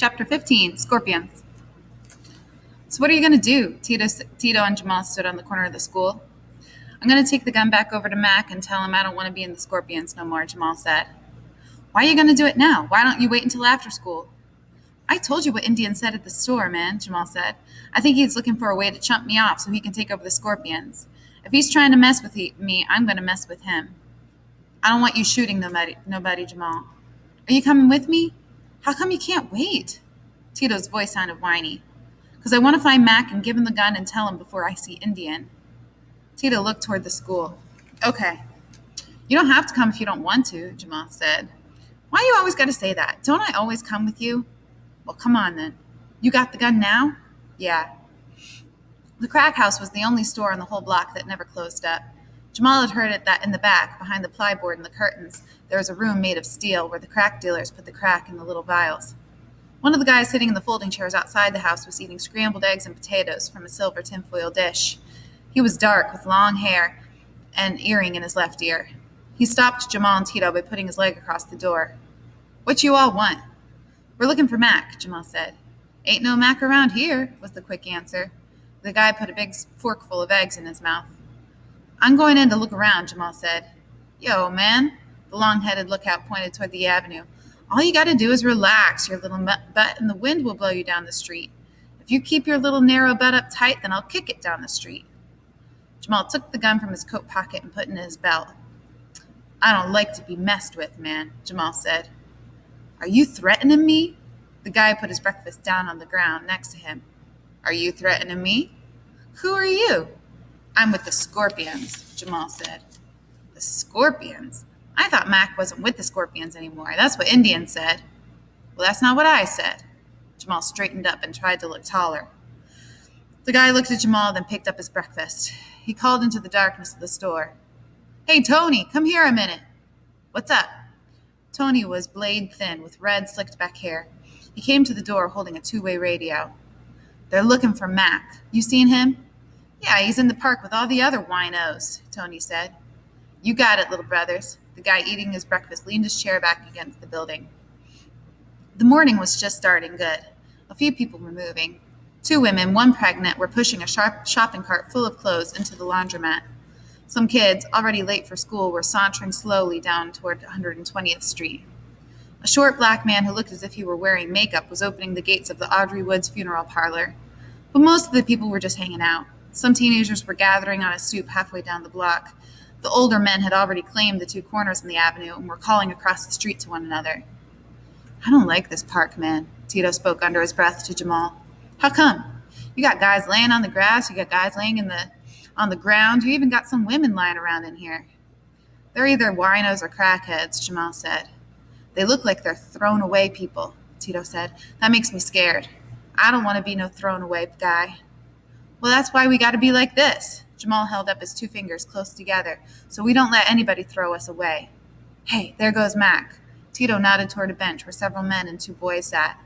Chapter 15, Scorpions. So what are you going to do? Tito and Jamal stood on the corner of the school. I'm going to take the gun back over to Mac and tell him I don't want to be in the Scorpions no more, Jamal said. Why are you going to do it now? Why don't you wait until after school? I told you what Indian said at the store, man, Jamal said. I think he's looking for a way to chump me off so he can take over the Scorpions. If he's trying to mess with me, I'm going to mess with him. I don't want you shooting nobody, Jamal. Are you coming with me? How come you can't wait? Tito's voice sounded whiny. Because I want to find Mac and give him the gun and tell him before I see Indian. Tito looked toward the school. Okay. You don't have to come if you don't want to, Jamal said. Why you always got to say that? Don't I always come with you? Well, come on then. You got the gun now? Yeah. The crack house was the only store on the whole block that never closed up. Jamal had heard it that in the back, behind the plyboard and the curtains, there was a room made of steel where the crack dealers put the crack in the little vials. One of the guys sitting in the folding chairs outside the house was eating scrambled eggs and potatoes from a silver tinfoil dish. He was dark, with long hair and an earring in his left ear. He stopped Jamal and Tito by putting his leg across the door. What you all want? We're looking for Mac, Jamal said. Ain't no Mac around here, was the quick answer. The guy put a big forkful of eggs in his mouth. I'm going in to look around, Jamal said. Yo, man, the long-headed lookout pointed toward the avenue. All you got to do is relax your little butt, and the wind will blow you down the street. If you keep your little narrow butt up tight, then I'll kick it down the street. Jamal took the gun from his coat pocket and put it in his belt. I don't like to be messed with, man, Jamal said. Are you threatening me? The guy put his breakfast down on the ground next to him. Are you threatening me? Who are you? I'm with the Scorpions, Jamal said. The Scorpions? I thought Mac wasn't with the Scorpions anymore. That's what Indian said. Well, that's not what I said. Jamal straightened up and tried to look taller. The guy looked at Jamal, then picked up his breakfast. He called into the darkness of the store. Hey, Tony, come here a minute. What's up? Tony was blade thin with red, slicked-back hair. He came to the door holding a two-way radio. They're looking for Mac. You seen him? Yeah, he's in the park with all the other winos, Tony said. You got it, little brothers. The guy eating his breakfast leaned his chair back against the building. The morning was just starting good. A few people were moving. 2 women, one pregnant, were pushing a shopping cart full of clothes into the laundromat. Some kids, already late for school, were sauntering slowly down toward 120th Street. A short black man who looked as if he were wearing makeup was opening the gates of the Audrey Woods funeral parlor. But most of the people were just hanging out. Some teenagers were gathering on a stoop halfway down the block. The older men had already claimed the 2 corners in the avenue and were calling across the street to one another. I don't like this park, man, Tito spoke under his breath to Jamal. How come? You got guys laying on the grass, you got guys laying on the ground, you even got some women lying around in here. They're either winos or crackheads, Jamal said. They look like they're thrown away people, Tito said. That makes me scared. I don't want to be no thrown away guy. Well, that's why we got to be like this. Jamal held up his 2 fingers close together, so we don't let anybody throw us away. Hey, there goes Mac. Tito nodded toward a bench where several men and 2 boys sat.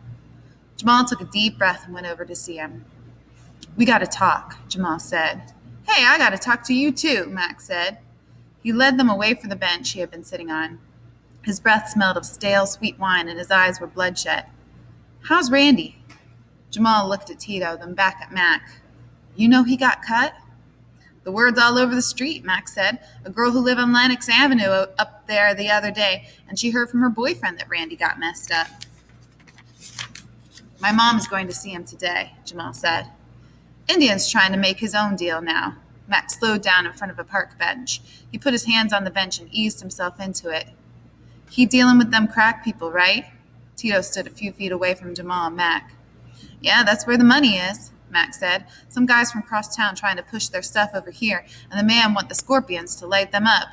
Jamal took a deep breath and went over to see him. We got to talk, Jamal said. Hey, I got to talk to you too, Mac said. He led them away from the bench he had been sitting on. His breath smelled of stale, sweet wine, and his eyes were bloodshot. How's Randy? Jamal looked at Tito, then back at Mac. You know he got cut? The word's all over the street, Mac said. A girl who lived on Lenox Avenue up there the other day, and she heard from her boyfriend that Randy got messed up. My mom's going to see him today, Jamal said. Indian's trying to make his own deal now. Mac slowed down in front of a park bench. He put his hands on the bench and eased himself into it. He dealing with them crack people, right? Tito stood a few feet away from Jamal and Mac. Yeah, that's where the money is, Mac said. Some guys from cross town trying to push their stuff over here, and the man want the Scorpions to light them up.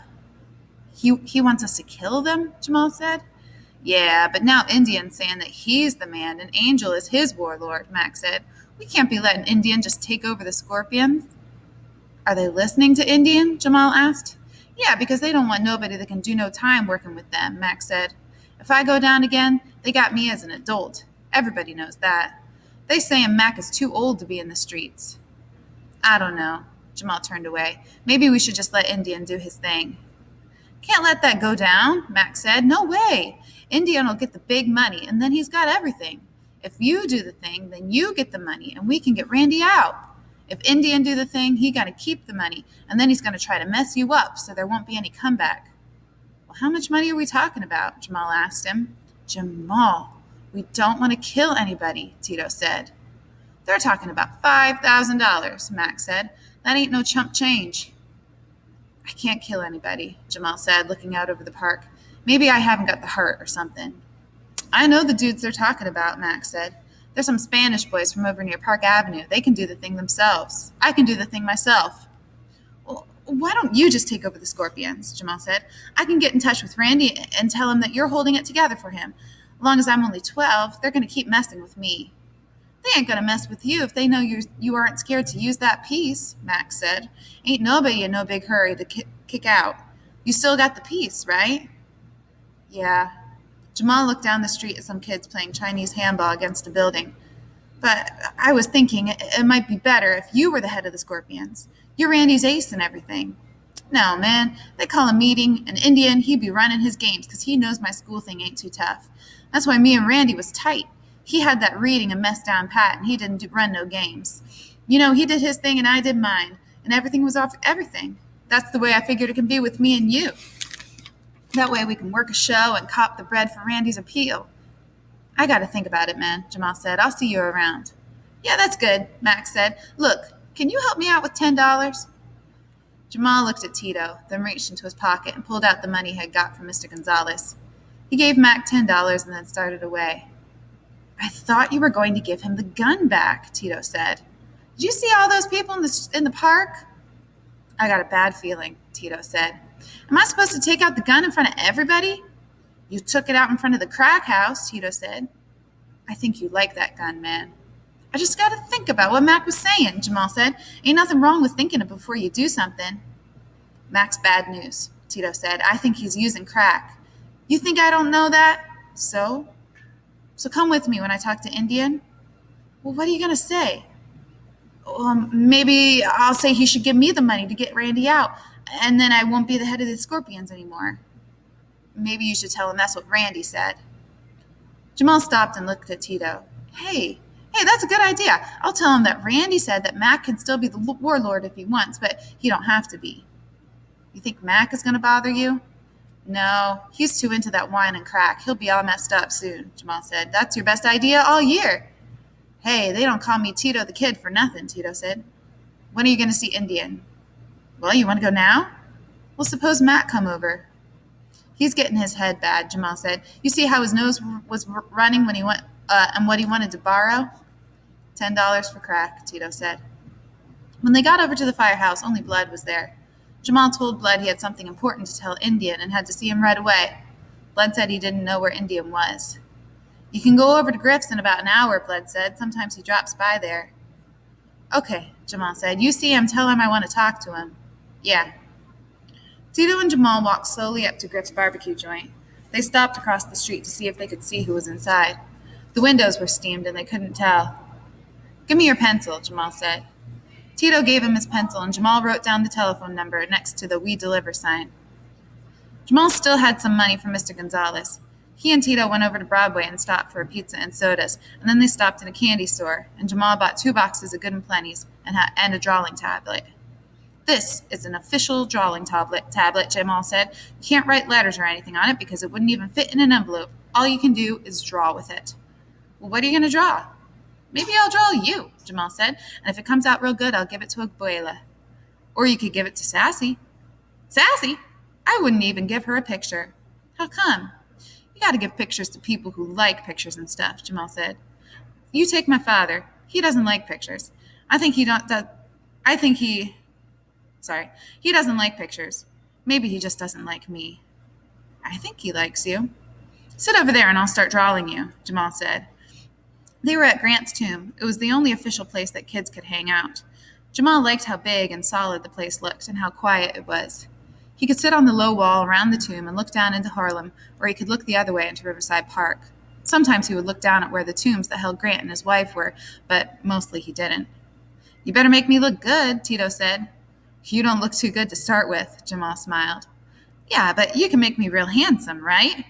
He wants us to kill them, Jamal said. Yeah, but now Indian's saying that he's the man and Angel is his warlord, Mac said. We can't be letting Indian just take over the Scorpions. Are they listening to Indian? Jamal asked. Yeah, because they don't want nobody that can do no time working with them, Mac said. If I go down again, they got me as an adult. Everybody knows that. They saying Mac is too old to be in the streets. I don't know. Jamal turned away. Maybe we should just let Indian do his thing. Can't let that go down, Mac said. No way. Indian will get the big money, and then he's got everything. If you do the thing, then you get the money and we can get Randy out. If Indian do the thing, he got to keep the money, and then he's going to try to mess you up so there won't be any comeback. Well, how much money are we talking about? Jamal asked him. Jamal, we don't want to kill anybody, Tito said. They're talking about $5,000, Mac said. That ain't no chump change. I can't kill anybody, Jamal said, looking out over the park. Maybe I haven't got the heart or something. I know the dudes they're talking about, Mac said. They're some Spanish boys from over near Park Avenue. They can do the thing themselves. I can do the thing myself. Well, why don't you just take over the Scorpions, Jamal said. I can get in touch with Randy and tell him that you're holding it together for him. As long as I'm only 12, they're going to keep messing with me. They ain't going to mess with you if they know you aren't scared to use that piece, Max said. Ain't nobody in no big hurry to kick out. You still got the piece, right? Yeah. Jamal looked down the street at some kids playing Chinese handball against a building. But I was thinking it might be better if you were the head of the Scorpions. You're Randy's ace and everything. No, man, they call a meeting, an Indian, he'd be running his games because he knows my school thing ain't too tough. That's why me and Randy was tight. He had that reading and mess down pat, and he didn't run no games. You know, he did his thing and I did mine, and everything was off everything. That's the way I figured it can be with me and you. That way we can work a show and cop the bread for Randy's appeal. I got to think about it, man, Jamal said. I'll see you around. Yeah, that's good, Max said. Look, can you help me out with $10? Jamal looked at Tito, then reached into his pocket and pulled out the money he had got from Mr. Gonzalez. He gave Mac $10 and then started away. I thought you were going to give him the gun back, Tito said. Did you see all those people in the park? I got a bad feeling, Tito said. Am I supposed to take out the gun in front of everybody? You took it out in front of the crack house, Tito said. I think you like that gun, man. I just got to think about what Mac was saying, Jamal said. Ain't nothing wrong with thinking it before you do something. Mac's bad news, Tito said. I think he's using crack. You think I don't know that? So come with me when I talk to Indian. Well, what are you going to say? Maybe I'll say he should give me the money to get Randy out, and then I won't be the head of the Scorpions anymore. Maybe you should tell him that's what Randy said. Jamal stopped and looked at Tito. Hey, that's a good idea. I'll tell him that Randy said that Mac can still be the warlord if he wants, but he don't have to be. You think Mac is going to bother you? No, he's too into that wine and crack. He'll be all messed up soon, Jamal said. That's your best idea all year. Hey, they don't call me Tito the Kid for nothing, Tito said. When are you going to see Indian? Well, you want to go now? Well, suppose Mac come over. He's getting his head bad, Jamal said. You see how his nose was running when he went, and what he wanted to borrow? $10 for crack, Tito said. When they got over to the firehouse, only Blood was there. Jamal told Blood he had something important to tell Indian and had to see him right away. Blood said he didn't know where Indian was. You can go over to Griff's in about an hour, Blood said. Sometimes he drops by there. Okay, Jamal said. You see him, tell him I want to talk to him. Yeah. Tito and Jamal walked slowly up to Griff's barbecue joint. They stopped across the street to see if they could see who was inside. The windows were steamed and they couldn't tell. Give me your pencil, Jamal said. Tito gave him his pencil and Jamal wrote down the telephone number next to the We Deliver sign. Jamal still had some money from Mr. Gonzalez. He and Tito went over to Broadway and stopped for a pizza and sodas, and then they stopped in a candy store, and Jamal bought 2 boxes of Good and Plenty's and a drawing tablet. This is an official drawing tablet, Jamal said. You can't write letters or anything on it because it wouldn't even fit in an envelope. All you can do is draw with it. Well, what are you going to draw? Maybe I'll draw you, Jamal said, and if it comes out real good, I'll give it to Abuela. Or you could give it to Sassy. Sassy? I wouldn't even give her a picture. How come? You got to give pictures to people who like pictures and stuff, Jamal said. You take my father. He doesn't like pictures. He doesn't like pictures. Maybe he just doesn't like me. I think he likes you. Sit over there and I'll start drawing you, Jamal said. They were at Grant's tomb. It was the only official place that kids could hang out. Jamal liked how big and solid the place looked and how quiet it was. He could sit on the low wall around the tomb and look down into Harlem, or he could look the other way into Riverside Park. Sometimes he would look down at where the tombs that held Grant and his wife were, but mostly he didn't. You better make me look good, Tito said. You don't look too good to start with, Jamal smiled. Yeah, but you can make me real handsome, right?